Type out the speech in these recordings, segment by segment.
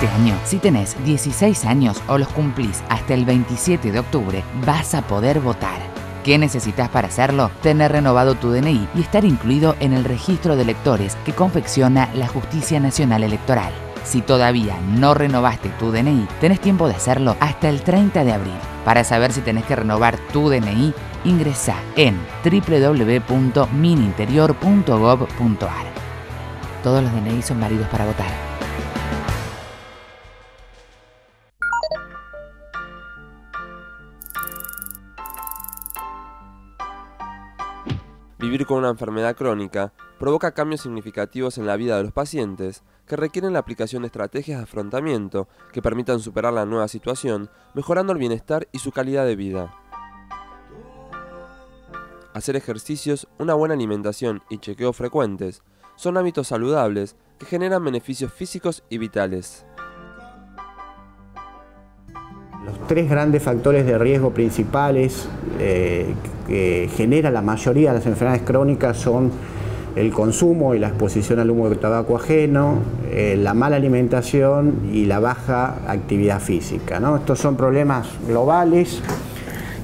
Este año, si tenés 16 años o los cumplís hasta el 27 de octubre, vas a poder votar. ¿Qué necesitas para hacerlo? Tener renovado tu DNI y estar incluido en el registro de electores que confecciona la Justicia Nacional Electoral. Si todavía no renovaste tu DNI, tenés tiempo de hacerlo hasta el 30 de abril. Para saber si tenés que renovar tu DNI, ingresá en www.mininterior.gov.ar. Todos los DNI son válidos para votar. Vivir con una enfermedad crónica provoca cambios significativos en la vida de los pacientes que requieren la aplicación de estrategias de afrontamiento que permitan superar la nueva situación, mejorando el bienestar y su calidad de vida. Hacer ejercicios, una buena alimentación y chequeos frecuentes son hábitos saludables que generan beneficios físicos y vitales. Los tres grandes factores de riesgo principales que generan la mayoría de las enfermedades crónicas son el consumo y la exposición al humo de tabaco ajeno, la mala alimentación y la baja actividad física, ¿no? Estos son problemas globales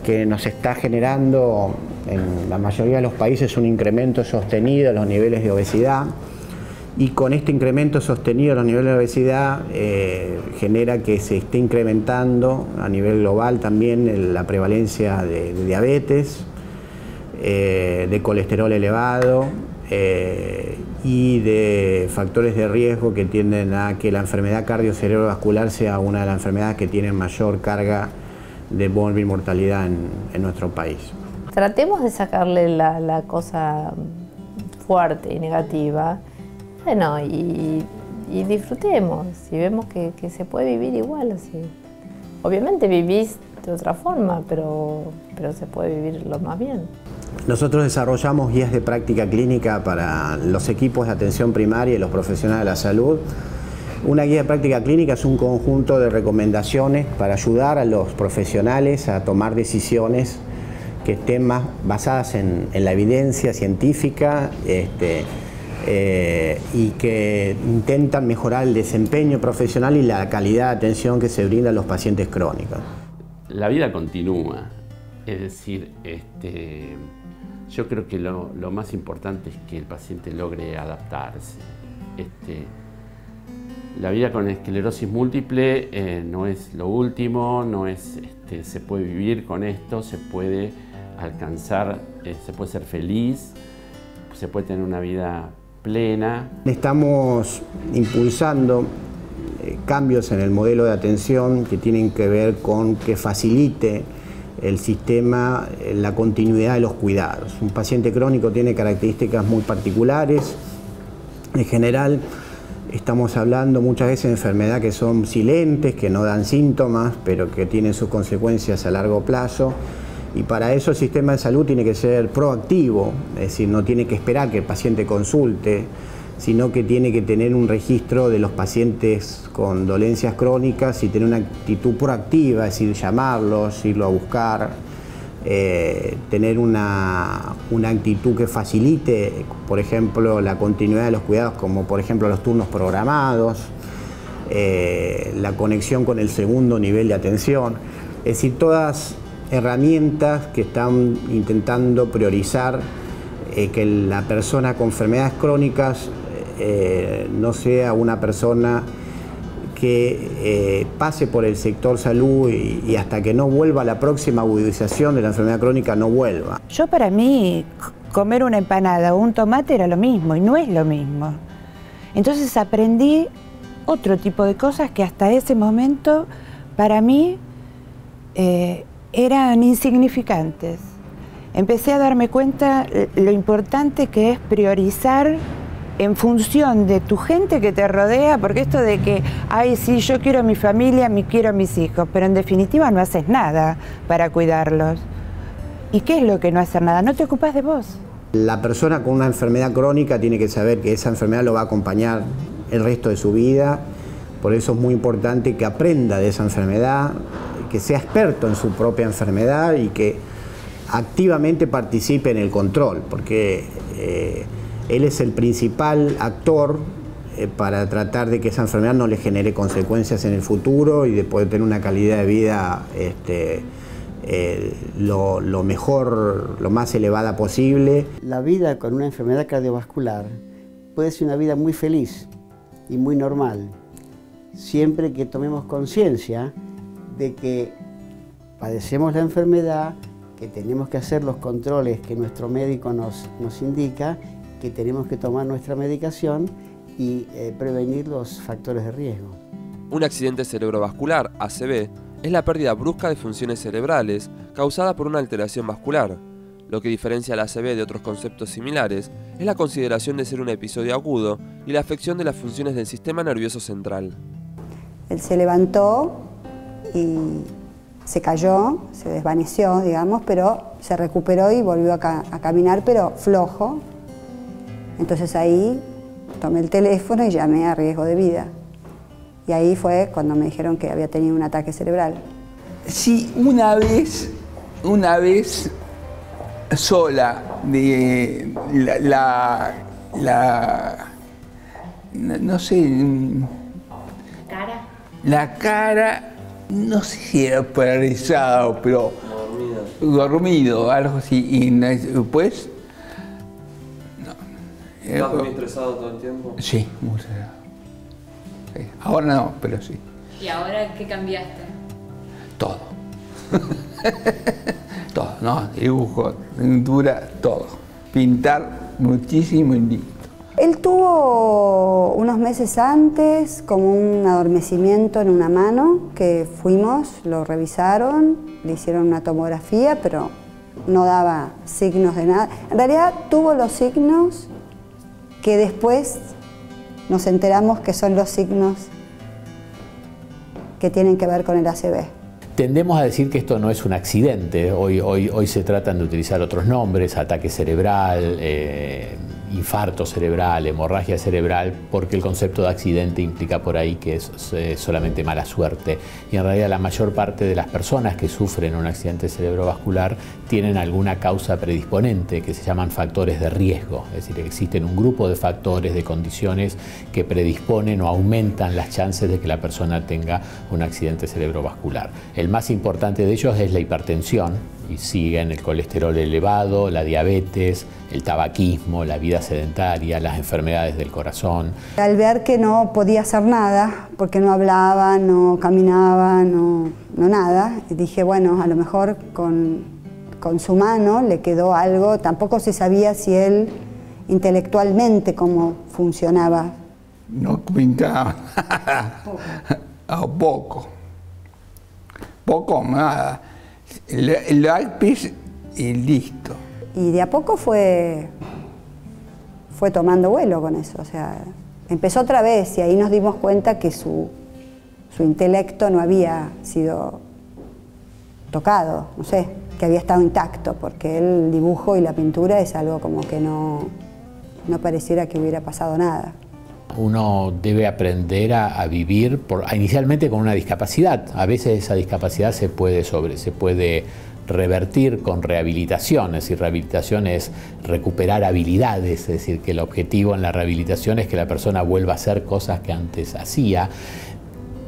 que nos está generando en la mayoría de los países un incremento sostenido de los niveles de obesidad. Y con este incremento sostenido de los niveles de obesidad genera que se esté incrementando a nivel global también la prevalencia de diabetes, de colesterol elevado y de factores de riesgo que tienden a que la enfermedad cardiocerebrovascular sea una de las enfermedades que tienen mayor carga de mortalidad en nuestro país. Tratemos de sacarle la cosa fuerte y negativa. Bueno, y disfrutemos, si vemos que se puede vivir igual así. Obviamente vivís de otra forma, pero se puede vivir lo más bien. Nosotros desarrollamos guías de práctica clínica para los equipos de atención primaria y los profesionales de la salud. Una guía de práctica clínica es un conjunto de recomendaciones para ayudar a los profesionales a tomar decisiones que estén más basadas en la evidencia científica, y que intentan mejorar el desempeño profesional y la calidad de atención que se brinda a los pacientes crónicos. La vida continúa, es decir, yo creo que lo más importante es que el paciente logre adaptarse. La vida con esclerosis múltiple no es lo último, no es, se puede vivir con esto, se puede alcanzar, se puede ser feliz, se puede tener una vida plena. Estamos impulsando cambios en el modelo de atención que tienen que ver con que facilite el sistema, la continuidad de los cuidados. Un paciente crónico tiene características muy particulares. En general, estamos hablando muchas veces de enfermedades que son silentes, que no dan síntomas, pero que tienen sus consecuencias a largo plazo. Y para eso el sistema de salud tiene que ser proactivo, es decir, no tiene que esperar que el paciente consulte, sino que tiene que tener un registro de los pacientes con dolencias crónicas y tener una actitud proactiva, es decir, llamarlos, irlo a buscar, tener una actitud que facilite, por ejemplo, la continuidad de los cuidados, como por ejemplo los turnos programados, la conexión con el segundo nivel de atención, es decir, todas herramientas que están intentando priorizar que la persona con enfermedades crónicas no sea una persona que pase por el sector salud y hasta que no vuelva la próxima agudización de la enfermedad crónica no vuelva. Yo para mí comer una empanada o un tomate era lo mismo y no es lo mismo. Entonces aprendí otro tipo de cosas que hasta ese momento para mí eran insignificantes. Empecé a darme cuenta lo importante que es priorizar en función de tu gente que te rodea, porque esto de que, ay, sí, yo quiero a mi familia, quiero a mis hijos, pero en definitiva no haces nada para cuidarlos. ¿Y qué es lo que no hacer nada? No te ocupas de vos. La persona con una enfermedad crónica tiene que saber que esa enfermedad lo va a acompañar el resto de su vida, por eso es muy importante que aprenda de esa enfermedad, que sea experto en su propia enfermedad y que activamente participe en el control, porque él es el principal actor para tratar de que esa enfermedad no le genere consecuencias en el futuro y de poder tener una calidad de vida lo mejor, lo más elevada posible. La vida con una enfermedad cardiovascular puede ser una vida muy feliz y muy normal, siempre que tomemos conciencia de que padecemos la enfermedad, que tenemos que hacer los controles que nuestro médico nos indica, que tenemos que tomar nuestra medicación y prevenir los factores de riesgo. Un accidente cerebrovascular, ACV, es la pérdida brusca de funciones cerebrales causada por una alteración vascular. Lo que diferencia al ACV de otros conceptos similares es la consideración de ser un episodio agudo y la afección de las funciones del sistema nervioso central. Él se levantó y se cayó, se desvaneció, digamos, pero se recuperó y volvió a caminar, pero flojo. Entonces ahí tomé el teléfono y llamé a riesgo de vida. Y ahí fue cuando me dijeron que había tenido un ataque cerebral. Sí, una vez sola, de no sé, la cara, no sé si era paralizado, pero dormido, algo así, y después... ¿Estás muy estresado todo el tiempo? Sí, muy estresado. Sí. Ahora no, pero sí. ¿Y ahora qué cambiaste? Todo. Todo, ¿no? Dibujo, pintura, todo. Pintar muchísimo y listo. Él tuvo unos meses antes como un adormecimiento en una mano, que fuimos, lo revisaron, le hicieron una tomografía, pero no daba signos de nada. En realidad tuvo los signos que después nos enteramos que son los signos que tienen que ver con el ACV. Tendemos a decir que esto no es un accidente. Hoy se tratan de utilizar otros nombres, ataque cerebral, infarto cerebral, hemorragia cerebral, porque el concepto de accidente implica por ahí que es solamente mala suerte. Y en realidad la mayor parte de las personas que sufren un accidente cerebrovascular tienen alguna causa predisponente que se llaman factores de riesgo. Es decir, existen un grupo de factores, de condiciones que predisponen o aumentan las chances de que la persona tenga un accidente cerebrovascular. El más importante de ellos es la hipertensión, y siguen el colesterol elevado, la diabetes, el tabaquismo, la vida sedentaria, las enfermedades del corazón. Al ver que no podía hacer nada, porque no hablaba, no caminaba, no nada, dije, bueno, a lo mejor con su mano le quedó algo. Tampoco se sabía si él intelectualmente cómo funcionaba. No pintaba poco. Poco, nada. El lápiz y listo. Y de a poco fue tomando vuelo con eso. O sea, empezó otra vez y ahí nos dimos cuenta que su intelecto no había sido tocado, no sé, que había estado intacto, porque el dibujo y la pintura es algo como que no pareciera que hubiera pasado nada. Uno debe aprender a vivir inicialmente con una discapacidad. A veces esa discapacidad se puede revertir con rehabilitación. Es decir, rehabilitación es recuperar habilidades, es decir, que el objetivo en la rehabilitación es que la persona vuelva a hacer cosas que antes hacía.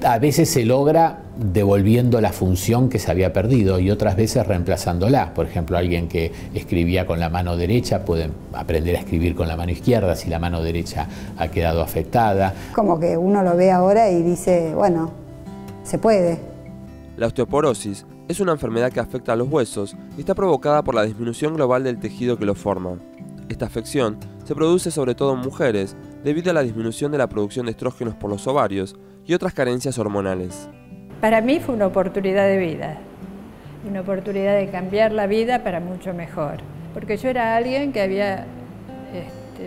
A veces se logra devolviendo la función que se había perdido y otras veces reemplazándola. Por ejemplo, alguien que escribía con la mano derecha puede aprender a escribir con la mano izquierda si la mano derecha ha quedado afectada. Como que uno lo ve ahora y dice, bueno, se puede. La osteoporosis es una enfermedad que afecta a los huesos y está provocada por la disminución global del tejido que lo forma. Esta afección se produce sobre todo en mujeres debido a la disminución de la producción de estrógenos por los ovarios y otras carencias hormonales. Para mí fue una oportunidad de vida, una oportunidad de cambiar la vida para mucho mejor, porque yo era alguien que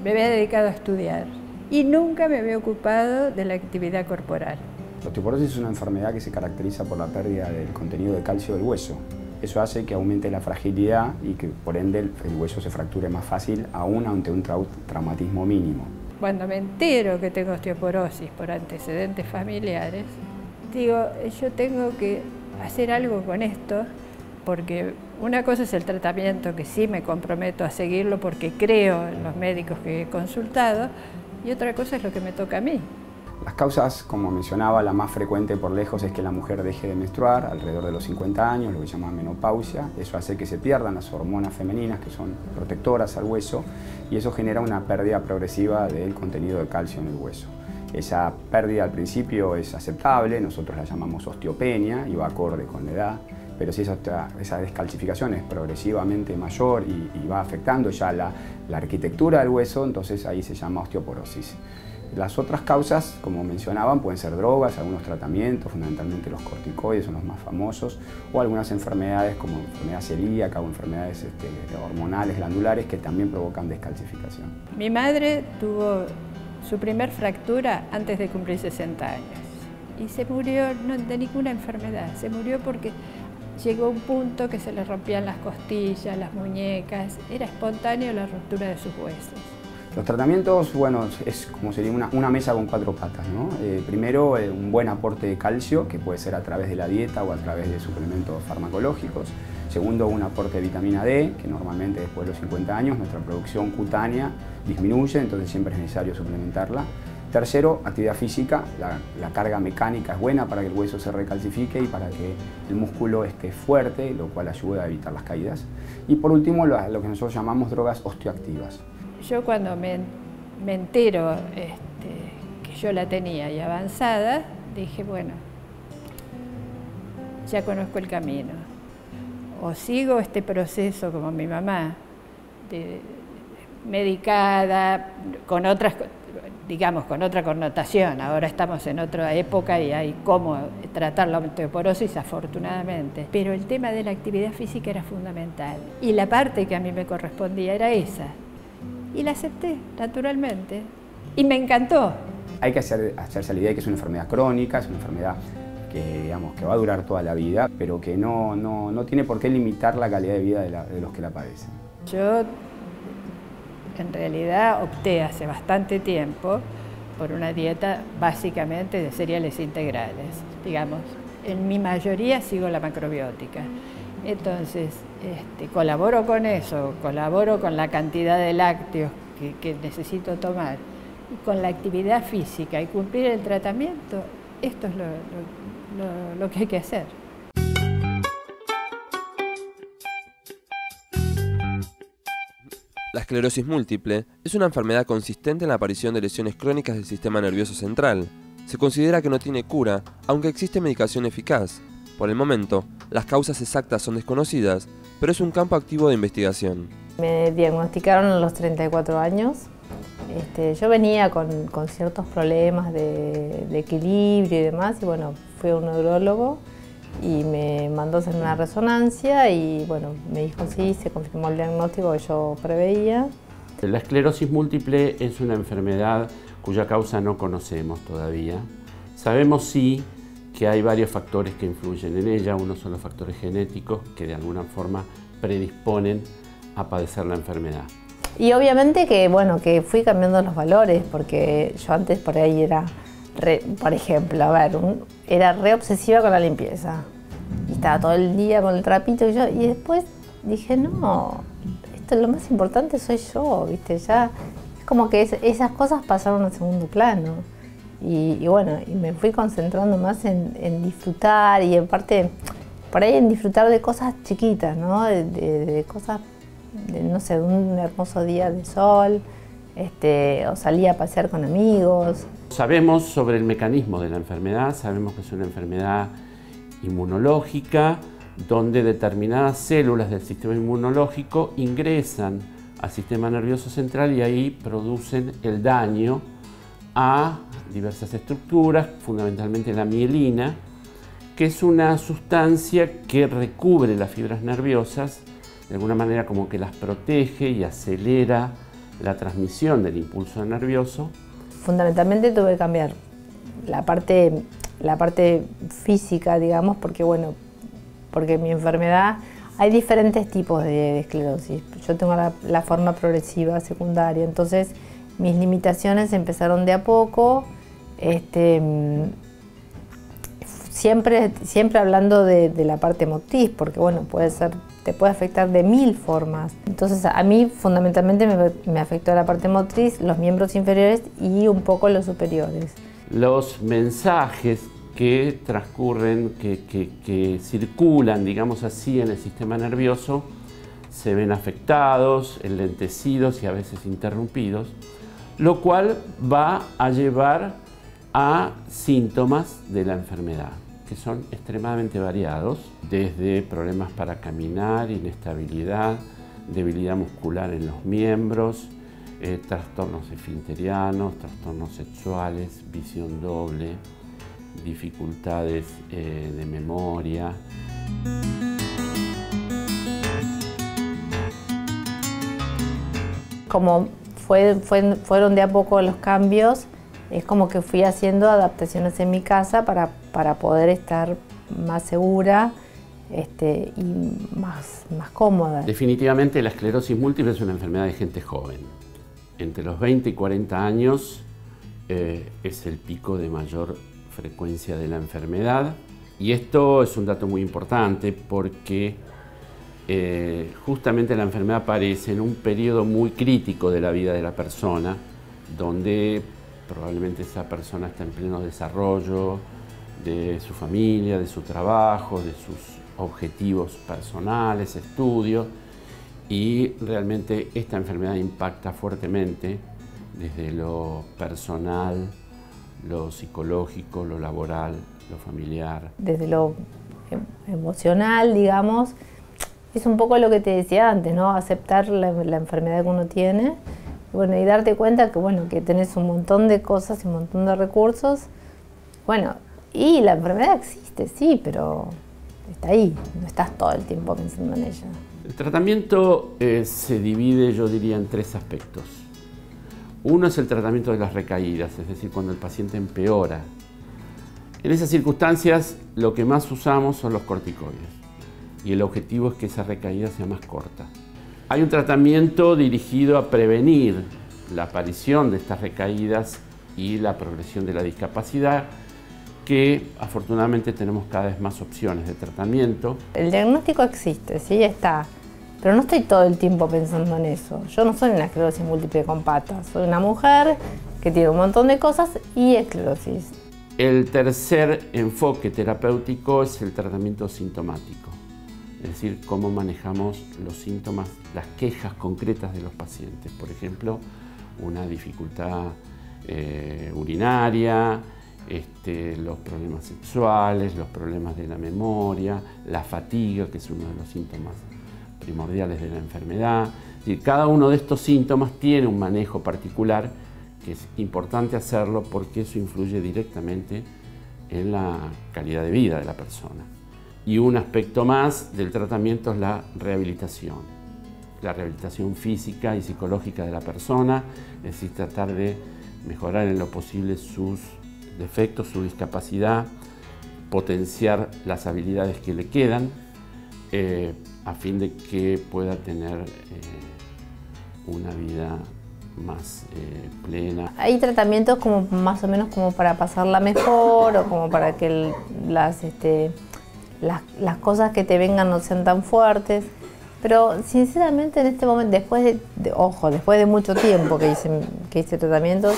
me había dedicado a estudiar y nunca me había ocupado de la actividad corporal. La osteoporosis es una enfermedad que se caracteriza por la pérdida del contenido de calcio del hueso. Eso hace que aumente la fragilidad y que por ende el hueso se fracture más fácil aún ante un traumatismo mínimo. Cuando me entero que tengo osteoporosis por antecedentes familiares, digo, yo tengo que hacer algo con esto, porque una cosa es el tratamiento, que sí me comprometo a seguirlo porque creo en los médicos que he consultado, y otra cosa es lo que me toca a mí. Las causas, como mencionaba, la más frecuente por lejos es que la mujer deje de menstruar alrededor de los 50 años, lo que se llama menopausia. Eso hace que se pierdan las hormonas femeninas que son protectoras al hueso y eso genera una pérdida progresiva del contenido de calcio en el hueso. Esa pérdida al principio es aceptable, nosotros la llamamos osteopenia y va acorde con la edad, pero si esa descalcificación es progresivamente mayor y va afectando ya la arquitectura del hueso, entonces ahí se llama osteoporosis. Las otras causas, como mencionaban, pueden ser drogas, algunos tratamientos, fundamentalmente los corticoides son los más famosos, o algunas enfermedades como enfermedad celíaca o enfermedades hormonales, glandulares, que también provocan descalcificación. Mi madre tuvo su primer fractura antes de cumplir 60 años y se murió no de ninguna enfermedad, se murió porque llegó un punto que se le rompían las costillas, las muñecas, era espontáneo la ruptura de sus huesos. Los tratamientos, bueno, es como sería una mesa con 4 patas, ¿no? Primero, un buen aporte de calcio, que puede ser a través de la dieta o a través de suplementos farmacológicos. Segundo, un aporte de vitamina D, que normalmente después de los 50 años nuestra producción cutánea disminuye, entonces siempre es necesario suplementarla. Tercero, actividad física, la carga mecánica es buena para que el hueso se recalcifique y para que el músculo esté fuerte, lo cual ayuda a evitar las caídas. Y por último, lo que nosotros llamamos drogas osteoactivas. Yo cuando me entero que yo la tenía y avanzada, dije, bueno, ya conozco el camino. O sigo este proceso como mi mamá, medicada, con otras, digamos, con otra connotación. Ahora estamos en otra época y hay cómo tratar la osteoporosis, afortunadamente. Pero el tema de la actividad física era fundamental. Y la parte que a mí me correspondía era esa. Y la acepté, naturalmente. Y me encantó. Hay que hacerse la idea de que es una enfermedad crónica, es una enfermedad que, digamos, que va a durar toda la vida, pero que no tiene por qué limitar la calidad de vida de los que la padecen. Yo, en realidad, opté hace bastante tiempo por una dieta básicamente de cereales integrales. Digamos, en mi mayoría sigo la macrobiótica. Entonces, colaboro con eso, colaboro con la cantidad de lácteos que necesito tomar y con la actividad física y cumplir el tratamiento. Esto es lo que hay que hacer. La esclerosis múltiple es una enfermedad consistente en la aparición de lesiones crónicas del sistema nervioso central. Se considera que no tiene cura, aunque existe medicación eficaz. Por el momento, las causas exactas son desconocidas, pero es un campo activo de investigación. Me diagnosticaron a los 34 años. Yo venía con ciertos problemas de equilibrio y demás, y bueno, fui a un neurólogo y me mandó a hacer una resonancia y bueno, me dijo sí, se confirmó el diagnóstico que yo preveía. La esclerosis múltiple es una enfermedad cuya causa no conocemos todavía. Sabemos sí que hay varios factores que influyen en ella. Uno son los factores genéticos que de alguna forma predisponen a padecer la enfermedad. Y obviamente que, bueno, que fui cambiando los valores, porque yo antes por ahí era, por ejemplo, a ver, era re obsesiva con la limpieza. Y estaba todo el día con el trapito y después dije, no, esto es lo más importante soy yo, ¿viste? Ya es como que esas cosas pasaron a segundo plano. Y bueno, y me fui concentrando más en disfrutar y en parte, por ahí en disfrutar de cosas chiquitas, ¿no? De cosas, no sé, de un hermoso día de sol, o salía a pasear con amigos. Sabemos sobre el mecanismo de la enfermedad, sabemos que es una enfermedad inmunológica, donde determinadas células del sistema inmunológico ingresan al sistema nervioso central y ahí producen el daño a diversas estructuras, fundamentalmente la mielina, que es una sustancia que recubre las fibras nerviosas, de alguna manera como que las protege y acelera la transmisión del impulso nervioso. Fundamentalmente tuve que cambiar la parte física, digamos, porque bueno, porque mi enfermedad, hay diferentes tipos de esclerosis. Yo tengo la forma progresiva secundaria, entonces mis limitaciones empezaron de a poco, siempre hablando de la parte motriz, porque bueno, te puede afectar de 1000 formas. Entonces a mí fundamentalmente me afectó la parte motriz, los miembros inferiores y un poco los superiores. Los mensajes que transcurren, que circulan, digamos así, en el sistema nervioso, se ven afectados, enlentecidos y a veces interrumpidos, lo cual va a llevar a síntomas de la enfermedad, que son extremadamente variados, desde problemas para caminar, inestabilidad, debilidad muscular en los miembros, trastornos esfinterianos, trastornos sexuales, visión doble, dificultades de memoria. Como fueron de a poco los cambios, es como que fui haciendo adaptaciones en mi casa para poder estar más segura y más cómoda. Definitivamente la esclerosis múltiple es una enfermedad de gente joven. Entre los 20 y 40 años es el pico de mayor frecuencia de la enfermedad. Y esto es un dato muy importante porque justamente la enfermedad aparece en un periodo muy crítico de la vida de la persona, donde probablemente esa persona está en pleno desarrollo de su familia, de su trabajo, de sus objetivos personales, estudios, y realmente esta enfermedad impacta fuertemente desde lo personal, lo psicológico, lo laboral, lo familiar. Desde lo emocional, digamos, es un poco lo que te decía antes, ¿no? Aceptar la enfermedad que uno tiene, bueno, y darte cuenta que, bueno, que tenés un montón de cosas y un montón de recursos. Bueno, y la enfermedad existe, sí, pero está ahí, no estás todo el tiempo pensando en ella. El tratamiento se divide, yo diría, en 3 aspectos. Uno es el tratamiento de las recaídas, es decir, cuando el paciente empeora. En esas circunstancias, lo que más usamos son los corticoides. Y el objetivo es que esa recaída sea más corta. Hay un tratamiento dirigido a prevenir la aparición de estas recaídas y la progresión de la discapacidad, que afortunadamente tenemos cada vez más opciones de tratamiento. El diagnóstico existe, sí, está, pero no estoy todo el tiempo pensando en eso. Yo no soy una esclerosis múltiple con patas, soy una mujer que tiene un montón de cosas y esclerosis. El tercer enfoque terapéutico es el tratamiento sintomático. Es decir, cómo manejamos los síntomas, las quejas concretas de los pacientes. Por ejemplo, una dificultad urinaria, los problemas sexuales, los problemas de la memoria, la fatiga, que es uno de los síntomas primordiales de la enfermedad. Es decir, cada uno de estos síntomas tiene un manejo particular, que es importante hacerlo porque eso influye directamente en la calidad de vida de la persona. Y un aspecto más del tratamiento es la rehabilitación física y psicológica de la persona, es decir, tratar de mejorar en lo posible sus defectos, su discapacidad, potenciar las habilidades que le quedan, a fin de que pueda tener una vida más plena. Hay tratamientos como más o menos como para pasarla mejor o como para que las cosas que te vengan no sean tan fuertes, pero sinceramente en este momento, después de mucho tiempo que hice tratamientos,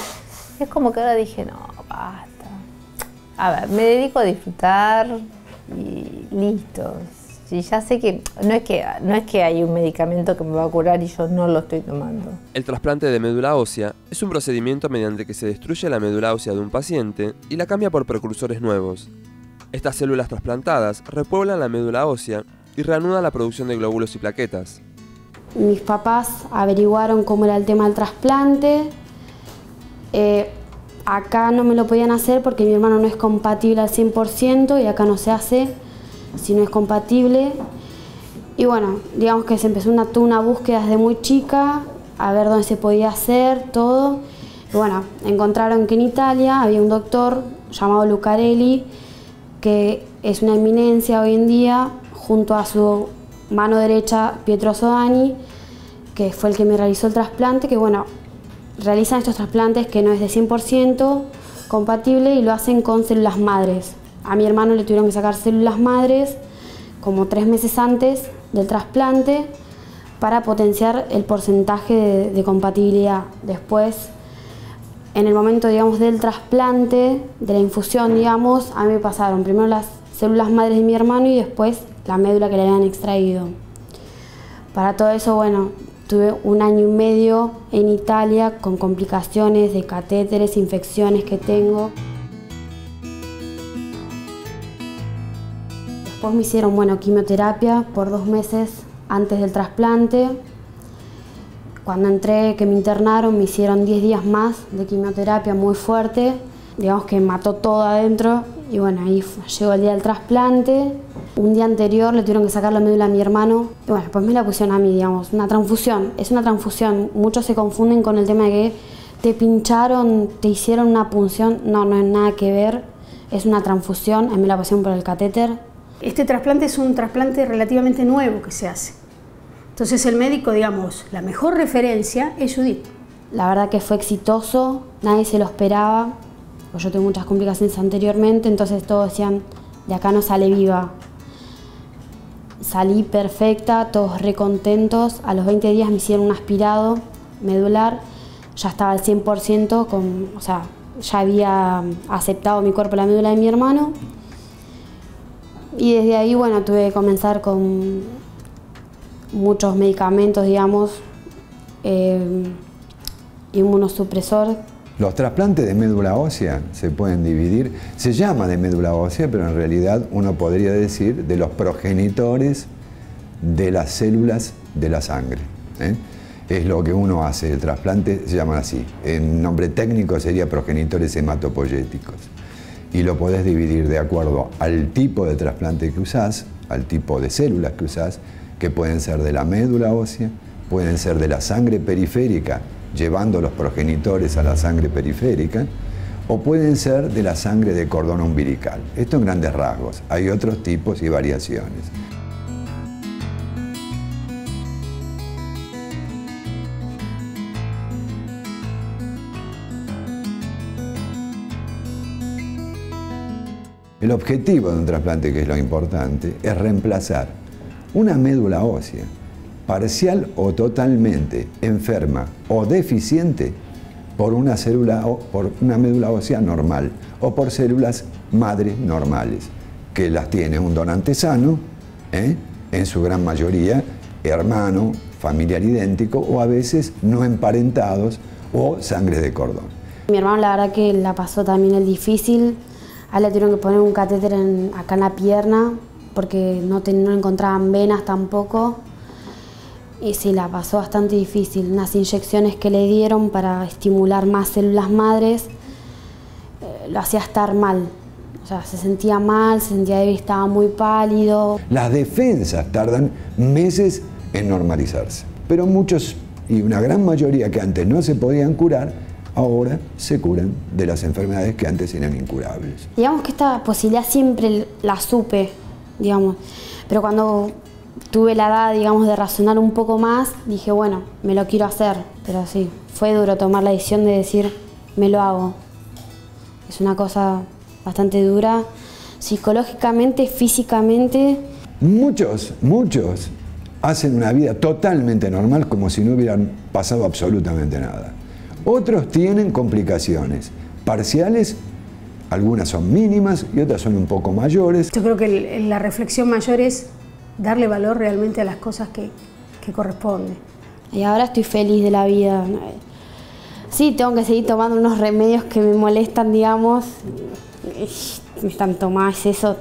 es como que ahora dije, no, basta. A ver, me dedico a disfrutar y listo. Y ya sé que no es que hay un medicamento que me va a curar y yo no lo estoy tomando. El trasplante de médula ósea es un procedimiento mediante que se destruye la médula ósea de un paciente y la cambia por precursores nuevos. Estas células trasplantadas repueblan la médula ósea y reanudan la producción de glóbulos y plaquetas. Mis papás averiguaron cómo era el tema del trasplante. Acá no me lo podían hacer porque mi hermano no es compatible al 100% y acá no se hace si no es compatible. Y bueno, digamos que se empezó una búsqueda desde muy chica a ver dónde se podía hacer todo. Y bueno, encontraron que en Italia había un doctor llamado Lucarelli, que es una eminencia hoy en día, junto a su mano derecha Pietro Sodani, que fue el que me realizó el trasplante, que bueno, realizan estos trasplantes que no es de 100% compatible y lo hacen con células madres. a mi hermano le tuvieron que sacar células madres como 3 meses antes del trasplante para potenciar el porcentaje de compatibilidad. Después, en el momento, digamos, del trasplante, de la infusión, digamos, a mí me pasaron primero las células madres de mi hermano y después la médula que le habían extraído. Para todo eso, bueno, tuve 1 año y medio en Italia con complicaciones de catéteres, infecciones que tengo. Después me hicieron, bueno, quimioterapia por 2 meses antes del trasplante. Cuando entré, que me internaron, me hicieron 10 días más de quimioterapia muy fuerte. Digamos que mató todo adentro y bueno, ahí llegó el día del trasplante. Un día anterior le tuvieron que sacar la médula a mi hermano y bueno, pues me la pusieron a mí, digamos, una transfusión. Es una transfusión. Muchos se confunden con el tema de que te pincharon, te hicieron una punción. No, no es nada que ver. Es una transfusión. A mí me la pusieron por el catéter. Este trasplante es un trasplante relativamente nuevo que se hace. Entonces el médico, digamos, la mejor referencia es Judith. La verdad que fue exitoso, nadie se lo esperaba. Yo tuve muchas complicaciones anteriormente, entonces todos decían, de acá no sale viva. Salí perfecta, todos recontentos. A los 20 días me hicieron un aspirado medular. Ya estaba al 100%, o sea, ya había aceptado mi cuerpo la médula de mi hermano. Y desde ahí, bueno, tuve que comenzar con muchos medicamentos, digamos, inmunosupresor. Los trasplantes de médula ósea se pueden dividir, se llama de médula ósea, pero en realidad uno podría decir de los progenitores de las células de la sangre. Es lo que uno hace, el trasplante se llama así. En nombre técnico sería progenitores hematopoyéticos. Y lo podés dividir de acuerdo al tipo de trasplante que usás, al tipo de células que usás, que pueden ser de la médula ósea, pueden ser de la sangre periférica, llevando los progenitores a la sangre periférica, o pueden ser de la sangre de cordón umbilical. Esto en grandes rasgos. Hay otros tipos y variaciones. El objetivo de un trasplante, que es lo importante, es reemplazar una médula ósea parcial o totalmente enferma o deficiente por una médula ósea normal o por células madres normales, que las tiene un donante sano, en su gran mayoría hermano, familiar idéntico o a veces no emparentados o sangre de cordón. Mi hermano la verdad que la pasó también el difícil. A él le tuvieron que poner un catéter acá en la pierna porque no encontraban venas tampoco. Y sí, la pasó bastante difícil. Unas inyecciones que le dieron para estimular más células madres lo hacía estar mal. O sea, se sentía mal, se sentía débil, estaba muy pálido. Las defensas tardan meses en normalizarse. Pero muchos, y una gran mayoría que antes no se podían curar, ahora se curan de las enfermedades que antes eran incurables. Digamos que esta posibilidad siempre la supe, digamos. Pero cuando tuve la edad, digamos, de razonar un poco más, dije, bueno, me lo quiero hacer. Pero sí, fue duro tomar la decisión de decir, me lo hago. Es una cosa bastante dura, psicológicamente, físicamente. Muchos hacen una vida totalmente normal como si no hubieran pasado absolutamente nada. Otros tienen complicaciones parciales, algunas son mínimas y otras son un poco mayores. Yo creo que la reflexión mayor es darle valor realmente a las cosas que corresponden. Y ahora estoy feliz de la vida. Sí, tengo que seguir tomando unos remedios que me molestan, digamos. Me están tomás eso,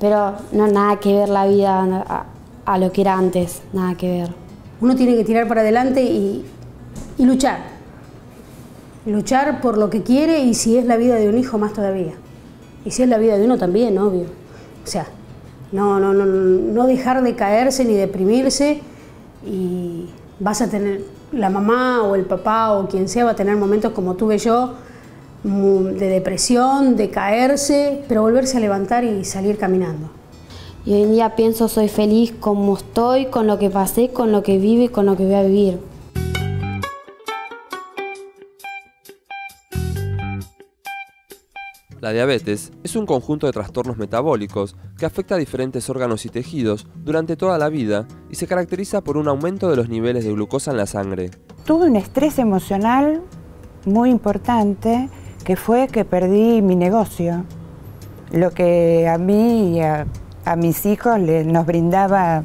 pero no, nada que ver la vida a lo que era antes, nada que ver. Uno tiene que tirar para adelante y luchar. Luchar por lo que quiere, y si es la vida de un hijo, más todavía. Y si es la vida de uno también, obvio. O sea, no dejar de caerse ni deprimirse, y vas a tener, la mamá o el papá o quien sea va a tener momentos como tuve yo, de depresión, de caerse, pero volverse a levantar y salir caminando. Y hoy en día pienso, soy feliz como estoy, con lo que pasé, con lo que vivo y con lo que voy a vivir. La diabetes es un conjunto de trastornos metabólicos que afecta a diferentes órganos y tejidos durante toda la vida y se caracteriza por un aumento de los niveles de glucosa en la sangre. Tuve un estrés emocional muy importante que fue que perdí mi negocio, lo que a mí y a mis hijos nos brindaba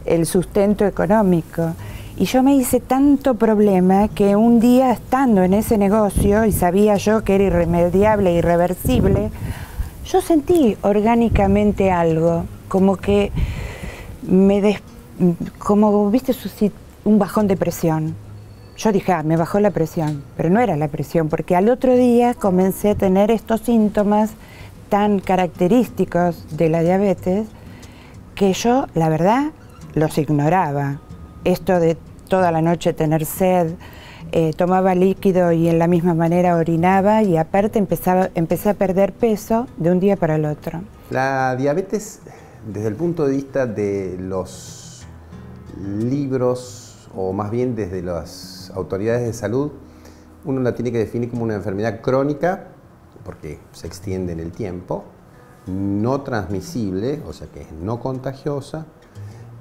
el sustento económico. Y yo me hice tanto problema que un día estando en ese negocio, y sabía yo que era irremediable, irreversible, yo sentí orgánicamente algo, como que como viste un bajón de presión. Yo dije, me bajó la presión, pero no era la presión, porque al otro día comencé a tener estos síntomas tan característicos de la diabetes que yo, la verdad, los ignoraba. Esto de toda la noche tener sed, tomaba líquido y en la misma manera orinaba y aparte empecé a perder peso de un día para el otro. La diabetes, desde el punto de vista de los libros, o más bien desde las autoridades de salud, uno la tiene que definir como una enfermedad crónica, porque se extiende en el tiempo, no transmisible, o sea que es no contagiosa,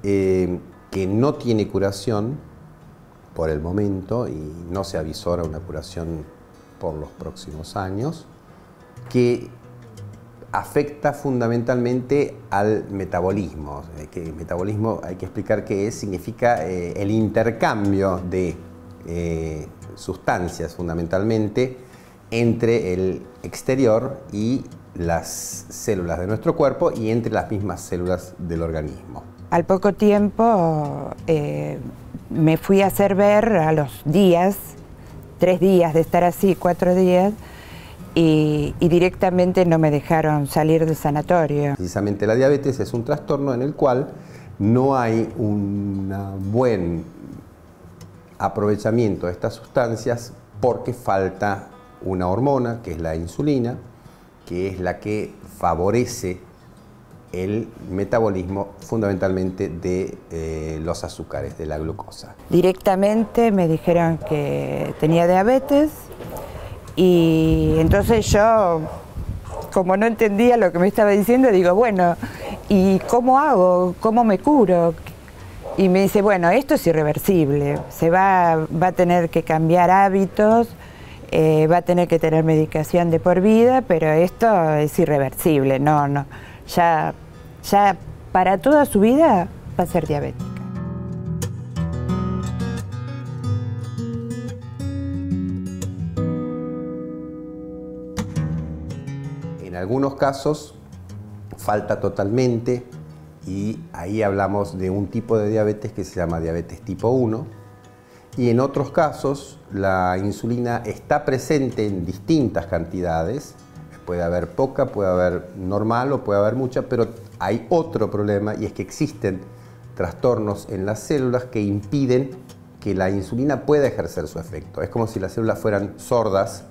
que no tiene curación por el momento y no se avisora una curación por los próximos años, que afecta fundamentalmente al metabolismo. Que metabolismo hay que explicar qué es, significa el intercambio de sustancias fundamentalmente entre el exterior y las células de nuestro cuerpo y entre las mismas células del organismo. Al poco tiempo me fui a hacer ver a los días, 3 días de estar así, 4 días, y directamente no me dejaron salir del sanatorio. Precisamente la diabetes es un trastorno en el cual no hay un buen aprovechamiento de estas sustancias porque falta una hormona, que es la insulina, que es la que favorece el metabolismo fundamentalmente de los azúcares, de la glucosa. Directamente me dijeron que tenía diabetes y entonces yo, como no entendía lo que me estaba diciendo, digo, bueno, ¿y cómo hago? ¿Cómo me curo? Y me dice, bueno, esto es irreversible, va a tener que cambiar hábitos, va a tener que tener medicación de por vida, pero esto es irreversible, no. Ya para toda su vida va a ser diabética. En algunos casos falta totalmente y ahí hablamos de un tipo de diabetes que se llama diabetes tipo 1 y en otros casos la insulina está presente en distintas cantidades. Puede haber poca, puede haber normal o puede haber mucha, pero hay otro problema y es que existen trastornos en las células que impiden que la insulina pueda ejercer su efecto. Es como si las células fueran sordas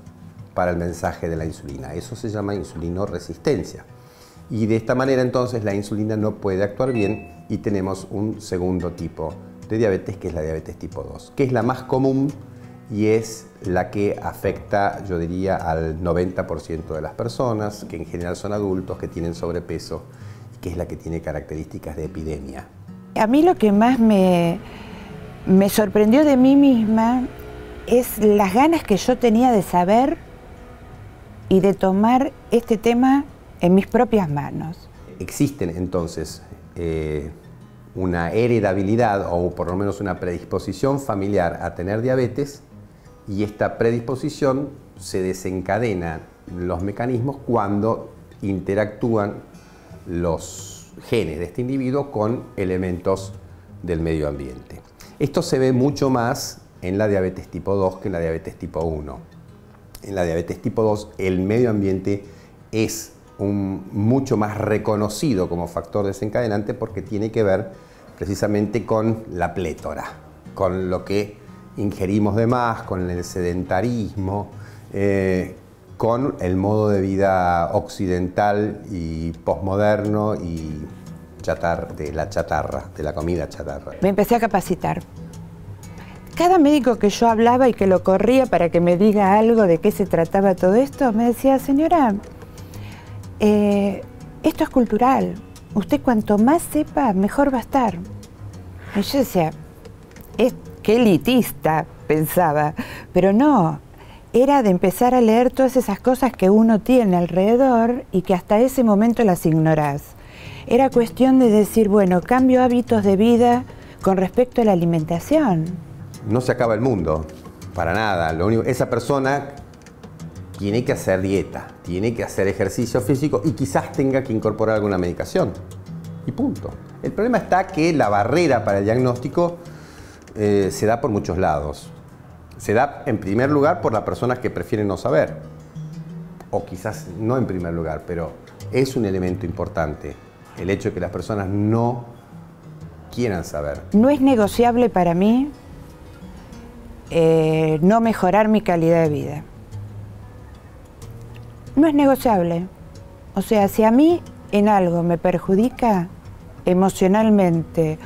para el mensaje de la insulina. Eso se llama insulinoresistencia. Y de esta manera entonces la insulina no puede actuar bien y tenemos un segundo tipo de diabetes que es la diabetes tipo 2, que es la más común y es la que afecta, yo diría, al 90% de las personas, que en general son adultos, que tienen sobrepeso, que es la que tiene características de epidemia. A mí lo que más me sorprendió de mí misma es las ganas que yo tenía de saber y de tomar este tema en mis propias manos. Existen entonces una heredabilidad o por lo menos una predisposición familiar a tener diabetes y esta predisposición se desencadena los mecanismos cuando interactúan los genes de este individuo con elementos del medio ambiente. Esto se ve mucho más en la diabetes tipo 2 que en la diabetes tipo 1. En la diabetes tipo 2 el medio ambiente es mucho más reconocido como factor desencadenante porque tiene que ver precisamente con la plétora, con lo que ingerimos de más, con el sedentarismo, con el modo de vida occidental y posmoderno y de la comida chatarra. Me empecé a capacitar. Cada médico que yo hablaba y que lo corría para que me diga algo de qué se trataba todo esto, me decía, señora, esto es cultural. Usted cuanto más sepa, mejor va a estar. Y yo decía, qué elitista, pensaba, pero no, era de empezar a leer todas esas cosas que uno tiene alrededor y que hasta ese momento las ignorás. Era cuestión de decir, bueno, cambio hábitos de vida con respecto a la alimentación. No se acaba el mundo, para nada. Lo único, esa persona tiene que hacer dieta, tiene que hacer ejercicio físico y quizás tenga que incorporar alguna medicación. Y punto. El problema está que la barrera para el diagnóstico se da por muchos lados. Se da en primer lugar por las personas que prefieren no saber. O quizás no en primer lugar, pero es un elemento importante. El hecho de que las personas no quieran saber. No es negociable para mí no mejorar mi calidad de vida. No es negociable. O sea, si a mí en algo me perjudica emocionalmente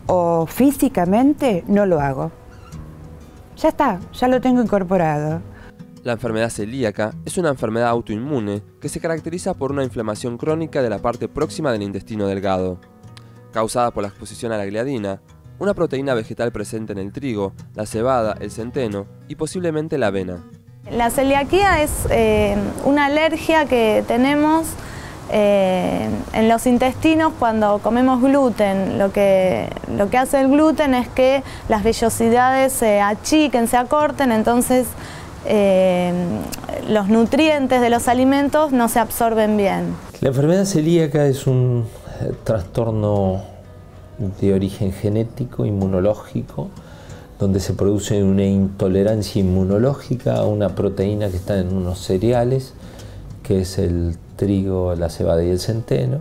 o físicamente, no lo hago. Ya está, ya lo tengo incorporado. La enfermedad celíaca es una enfermedad autoinmune que se caracteriza por una inflamación crónica de la parte próxima del intestino delgado, causada por la exposición a la gliadina, una proteína vegetal presente en el trigo, la cebada, el centeno y posiblemente la avena. La celiaquía es una alergia que tenemos en los intestinos cuando comemos gluten. Lo que hace el gluten es que las vellosidades se achiquen, se acorten, entonces los nutrientes de los alimentos no se absorben bien. La enfermedad celíaca es un trastorno de origen genético, inmunológico, donde se produce una intolerancia inmunológica a una proteína que está en unos cereales, que es el trigo, la cebada y el centeno,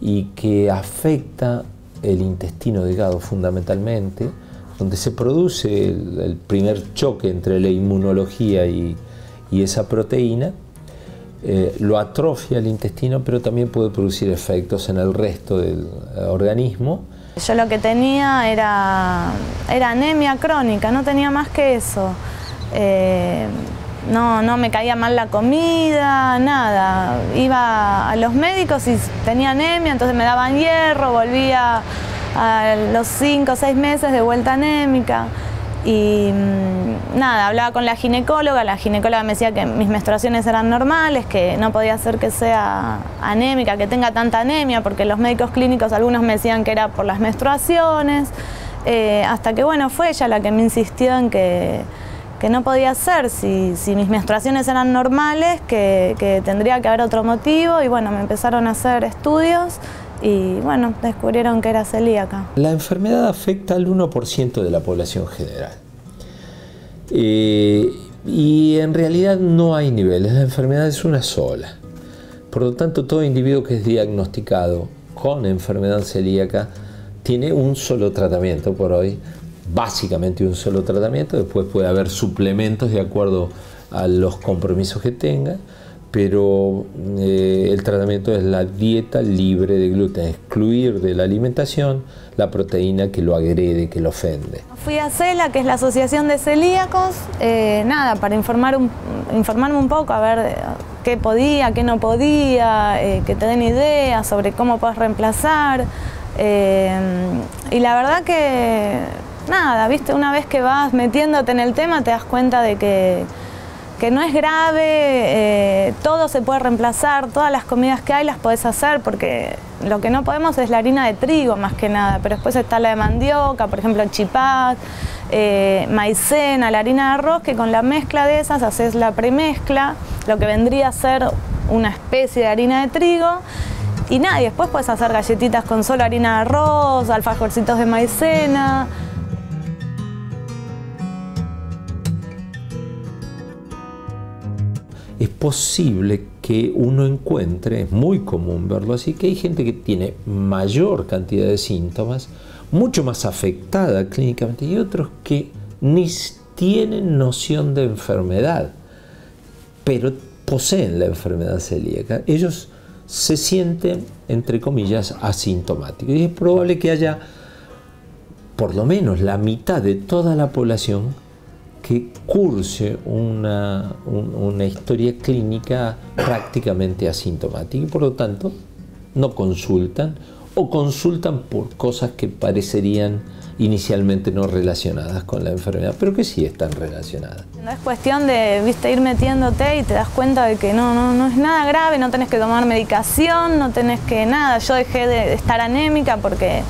y que afecta el intestino delgado fundamentalmente, donde se produce el primer choque entre la inmunología y esa proteína. Lo atrofia el intestino, pero también puede producir efectos en el resto del organismo. Yo lo que tenía era anemia crónica, no tenía más que eso. No me caía mal la comida, nada. Iba a los médicos y tenía anemia, entonces me daban hierro, volvía a los 5 o 6 meses de vuelta anémica. Y nada, hablaba con la ginecóloga me decía que mis menstruaciones eran normales, que no podía ser que sea anémica, que tenga tanta anemia, porque los médicos clínicos algunos me decían que era por las menstruaciones, hasta que bueno, fue ella la que me insistió en que no podía ser, si mis menstruaciones eran normales, que tendría que haber otro motivo, y bueno, me empezaron a hacer estudios y bueno, descubrieron que era celíaca. La enfermedad afecta al 1% de la población general. Y en realidad no hay niveles, la enfermedad es una sola. Por lo tanto, todo individuo que es diagnosticado con enfermedad celíaca tiene un solo tratamiento por hoy, básicamente un solo tratamiento. Después puede haber suplementos de acuerdo a los compromisos que tenga, pero el tratamiento es la dieta libre de gluten, excluir de la alimentación la proteína que lo agrede, que lo ofende. Fui a CELA, que es la Asociación de Celíacos, nada, para informarme un poco, a ver qué podía, qué no podía, que te den ideas sobre cómo puedes reemplazar. Y la verdad que, nada, viste, una vez que vas metiéndote en el tema te das cuenta de que no es grave, todo se puede reemplazar, todas las comidas que hay las podés hacer, porque lo que no podemos es la harina de trigo más que nada, pero después está la de mandioca, por ejemplo el chipá, maicena, la harina de arroz, que con la mezcla de esas haces la premezcla, lo que vendría a ser una especie de harina de trigo, y nada, y después puedes hacer galletitas con solo harina de arroz, alfajorcitos de maicena. Es posible que uno encuentre, es muy común verlo así, que hay gente que tiene mayor cantidad de síntomas, mucho más afectada clínicamente, y otros que ni tienen noción de enfermedad, pero poseen la enfermedad celíaca. Ellos se sienten, entre comillas, asintomáticos. Y es probable que haya por lo menos la mitad de toda la población que curse una historia clínica prácticamente asintomática y por lo tanto no consultan o consultan por cosas que parecerían inicialmente no relacionadas con la enfermedad, pero que sí están relacionadas. No es cuestión de, viste, ir metiéndote y te das cuenta de que no es nada grave, no tenés que tomar medicación, no tenés que nada. Yo dejé de estar anémica porque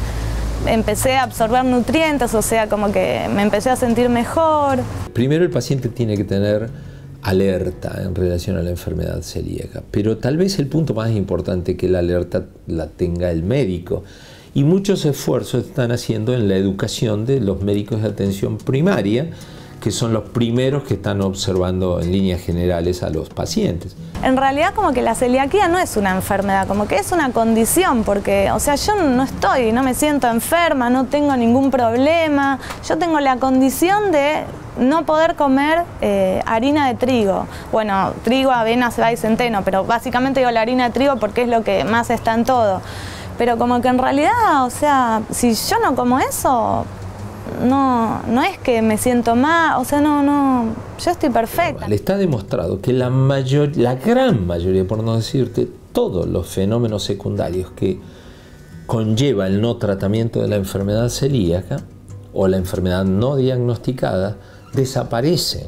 empecé a absorber nutrientes, o sea, como que me empecé a sentir mejor. Primero el paciente tiene que tener alerta en relación a la enfermedad celíaca, pero tal vez el punto más importante que la alerta la tenga el médico. Y muchos esfuerzos están haciendo en la educación de los médicos de atención primaria, que son los primeros que están observando en líneas generales a los pacientes. En realidad como que la celiaquía no es una enfermedad, como que es una condición, porque, o sea, yo no me siento enferma, no tengo ningún problema, yo tengo la condición de no poder comer harina de trigo. Bueno, trigo, avena, cebada y centeno, pero básicamente digo la harina de trigo porque es lo que más está en todo. Pero como que en realidad, o sea, si yo no como eso, no es que me siento mal, o sea, yo estoy perfecta. Le está demostrado que la gran mayoría, por no decirte, todos los fenómenos secundarios que conlleva el no tratamiento de la enfermedad celíaca o la enfermedad no diagnosticada, desaparecen.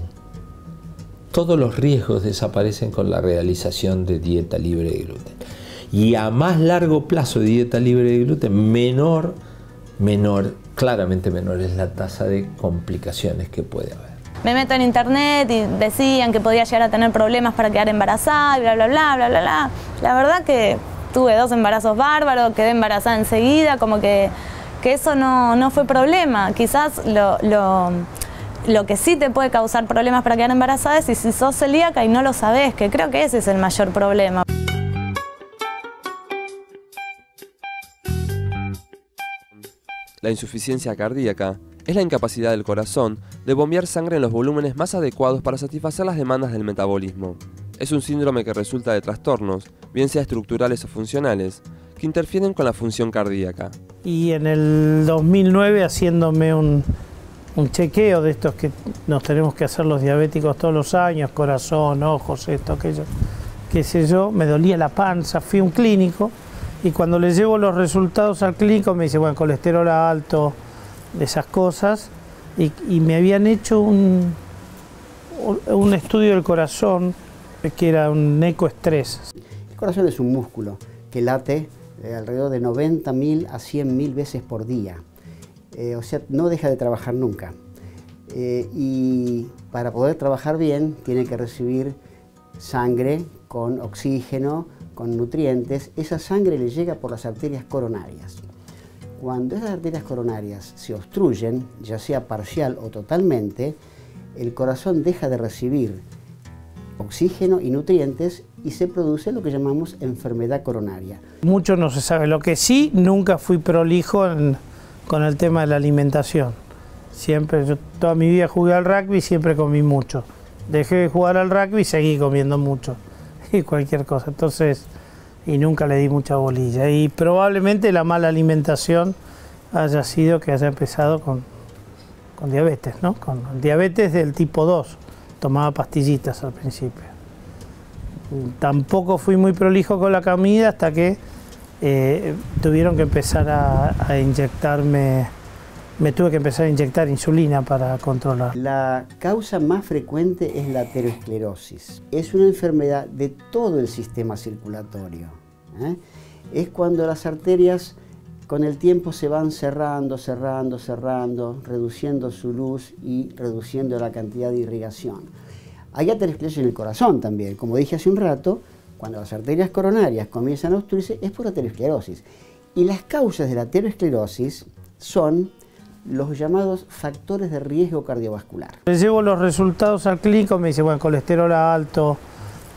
Todos los riesgos desaparecen con la realización de dieta libre de gluten. Y a más largo plazo de dieta libre de gluten, claramente menor es la tasa de complicaciones que puede haber. Me meto en internet y decían que podía llegar a tener problemas para quedar embarazada y bla, bla, bla, bla, bla, bla. La verdad que tuve 2 embarazos bárbaros, quedé embarazada enseguida, como que eso no fue problema. Quizás lo que sí te puede causar problemas para quedar embarazada es si sos celíaca y no lo sabés, que creo que ese es el mayor problema. La insuficiencia cardíaca es la incapacidad del corazón de bombear sangre en los volúmenes más adecuados para satisfacer las demandas del metabolismo. Es un síndrome que resulta de trastornos, bien sea estructurales o funcionales, que interfieren con la función cardíaca. Y en el 2009, haciéndome un chequeo de estos que nos tenemos que hacer los diabéticos todos los años, corazón, ojos, esto, aquello, qué sé yo, me dolía la panza, fui a un clínico. Y cuando le llevo los resultados al clínico me dice, bueno, colesterol alto, de esas cosas, y me habían hecho un estudio del corazón que era un ecoestrés. El corazón es un músculo que late alrededor de 90.000 a 100.000 veces por día, o sea, no deja de trabajar nunca. Y para poder trabajar bien tiene que recibir sangre con oxígeno, con nutrientes. Esa sangre le llega por las arterias coronarias. Cuando esas arterias coronarias se obstruyen, ya sea parcial o totalmente, el corazón deja de recibir oxígeno y nutrientes y se produce lo que llamamos enfermedad coronaria. Mucho no se sabe. Lo que sí, nunca fui prolijo con el tema de la alimentación. Siempre, yo toda mi vida jugué al rugby y siempre comí mucho. Dejé de jugar al rugby y seguí comiendo mucho. Y cualquier cosa, entonces, y nunca le di mucha bolilla. Y probablemente la mala alimentación haya sido que haya empezado con diabetes, ¿no? Con diabetes del tipo 2, tomaba pastillitas al principio. Tampoco fui muy prolijo con la comida hasta que tuvieron que empezar a inyectarme, me tuve que empezar a inyectar insulina para controlar. La causa más frecuente es la aterosclerosis. Es una enfermedad de todo el sistema circulatorio. Es cuando las arterias con el tiempo se van cerrando, reduciendo su luz y reduciendo la cantidad de irrigación. Hay aterosclerosis en el corazón también. Como dije hace un rato, cuando las arterias coronarias comienzan a obstruirse es por aterosclerosis. Y las causas de la aterosclerosis son los llamados factores de riesgo cardiovascular. Le llevo los resultados al clínico, me dice, bueno, colesterol alto,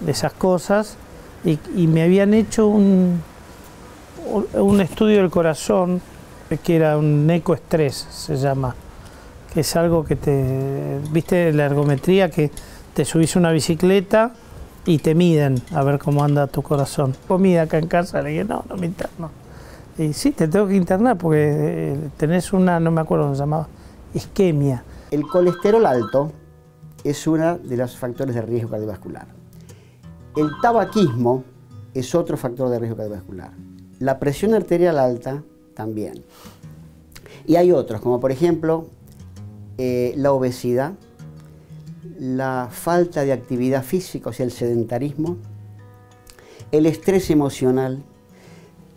de esas cosas, y me habían hecho un estudio del corazón que era un ecoestrés, se llama, que es algo que viste la ergometría, que te subís a una bicicleta y te miden a ver cómo anda tu corazón. Comida acá en casa, le dije, no me interno. Y sí, te tengo que internar porque tenés una, no me acuerdo cómo se llamaba, isquemia. El colesterol alto es uno de los factores de riesgo cardiovascular. El tabaquismo es otro factor de riesgo cardiovascular. La presión arterial alta también. Y hay otros, como por ejemplo la obesidad, la falta de actividad física, o sea, el sedentarismo, el estrés emocional.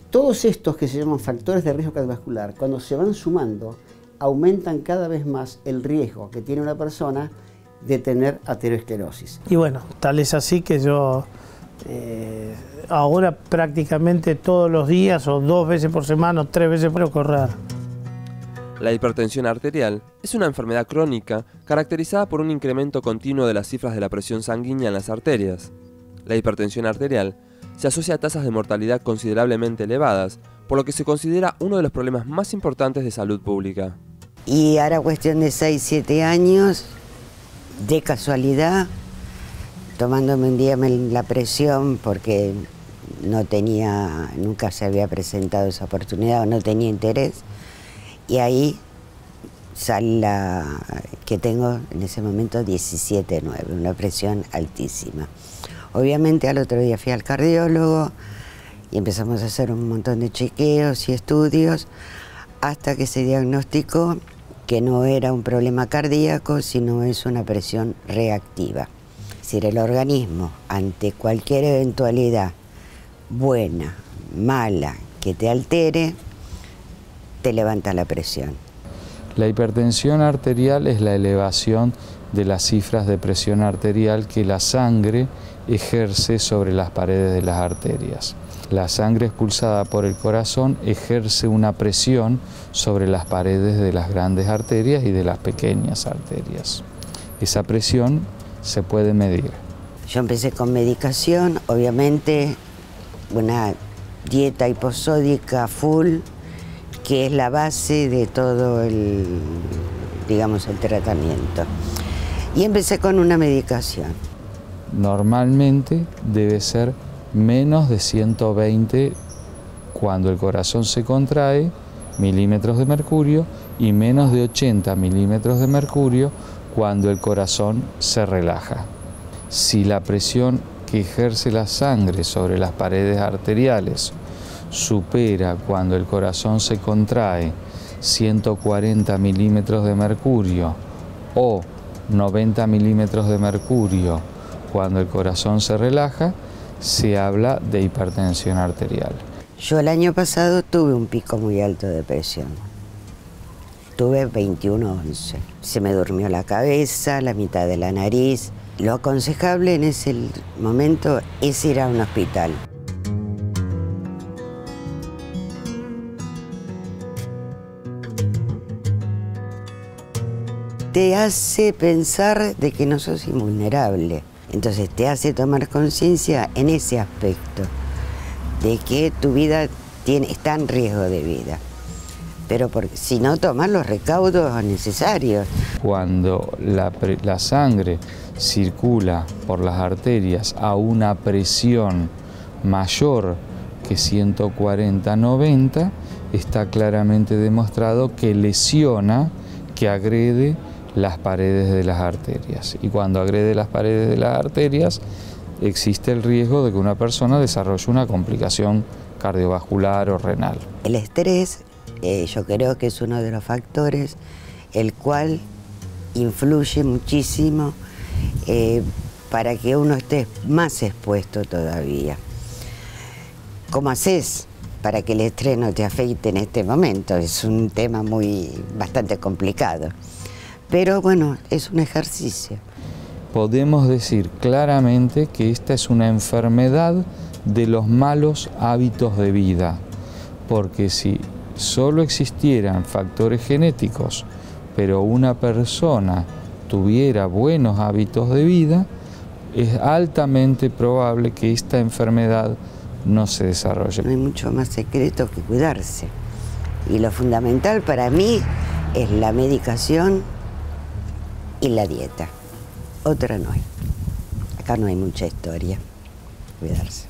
Todos estos que se llaman factores de riesgo cardiovascular, cuando se van sumando, aumentan cada vez más el riesgo que tiene una persona de tener aterosclerosis. Y bueno, tal es así que yo ahora prácticamente todos los días o 2 veces por semana o 3 veces por correr. La hipertensión arterial es una enfermedad crónica caracterizada por un incremento continuo de las cifras de la presión sanguínea en las arterias. La hipertensión arterial se asocia a tasas de mortalidad considerablemente elevadas, por lo que se considera uno de los problemas más importantes de salud pública. Y ahora cuestión de 6-7 años, de casualidad, tomándome un día la presión porque nunca se había presentado esa oportunidad o no tenía interés, y ahí sale que tengo en ese momento 17,9, una presión altísima. Obviamente al otro día fui al cardiólogo y empezamos a hacer un montón de chequeos y estudios hasta que se diagnosticó que no era un problema cardíaco, sino es una presión reactiva. Es decir, el organismo ante cualquier eventualidad buena, mala, que te altere, te levanta la presión. La hipertensión arterial es la elevación de las cifras de presión arterial que la sangre ejerce sobre las paredes de las arterias. La sangre expulsada por el corazón ejerce una presión sobre las paredes de las grandes arterias y de las pequeñas arterias. Esa presión se puede medir. Yo empecé con medicación, obviamente una dieta hiposódica full, que es la base de todo el tratamiento. Y empecé con una medicación. Normalmente debe ser menos de 120 cuando el corazón se contrae, milímetros de mercurio, y menos de 80 milímetros de mercurio cuando el corazón se relaja. Si la presión que ejerce la sangre sobre las paredes arteriales supera cuando el corazón se contrae 140 milímetros de mercurio o 90 milímetros de mercurio cuando el corazón se relaja, se habla de hipertensión arterial. Yo el año pasado tuve un pico muy alto de presión. Tuve 21,11. Se me durmió la cabeza, la mitad de la nariz. Lo aconsejable en ese momento es ir a un hospital. Te hace pensar de que no sos invulnerable. Entonces te hace tomar conciencia en ese aspecto, de que tu vida está en riesgo de vida. Pero si no, tomar los recaudos necesarios. Cuando la sangre circula por las arterias a una presión mayor que 140-90, está claramente demostrado que lesiona, que agrede las paredes de las arterias. Y cuando agrede las paredes de las arterias, existe el riesgo de que una persona desarrolle una complicación cardiovascular o renal. El estrés, yo creo que es uno de los factores el cual influye muchísimo para que uno esté más expuesto todavía. ¿Cómo haces para que el estrés no te afecte en este momento? Es un tema bastante complicado. Pero bueno, es un ejercicio. Podemos decir claramente que esta es una enfermedad de los malos hábitos de vida, porque si solo existieran factores genéticos, pero una persona tuviera buenos hábitos de vida, es altamente probable que esta enfermedad no se desarrolle. No hay mucho más secreto que cuidarse. Y lo fundamental para mí es la medicación y la dieta. Otra no hay. Acá no hay mucha historia. Cuidarse.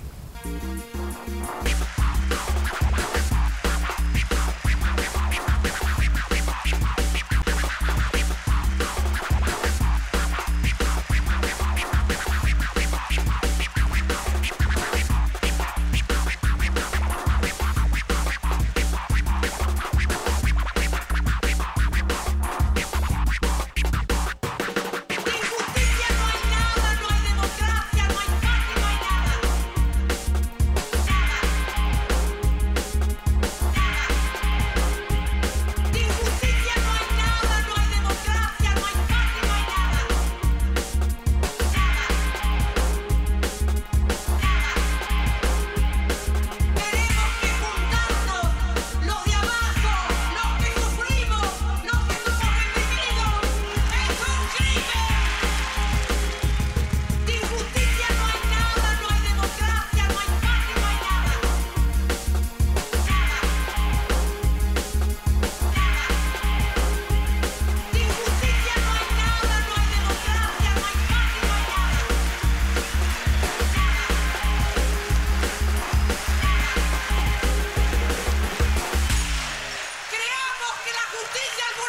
justicia alguna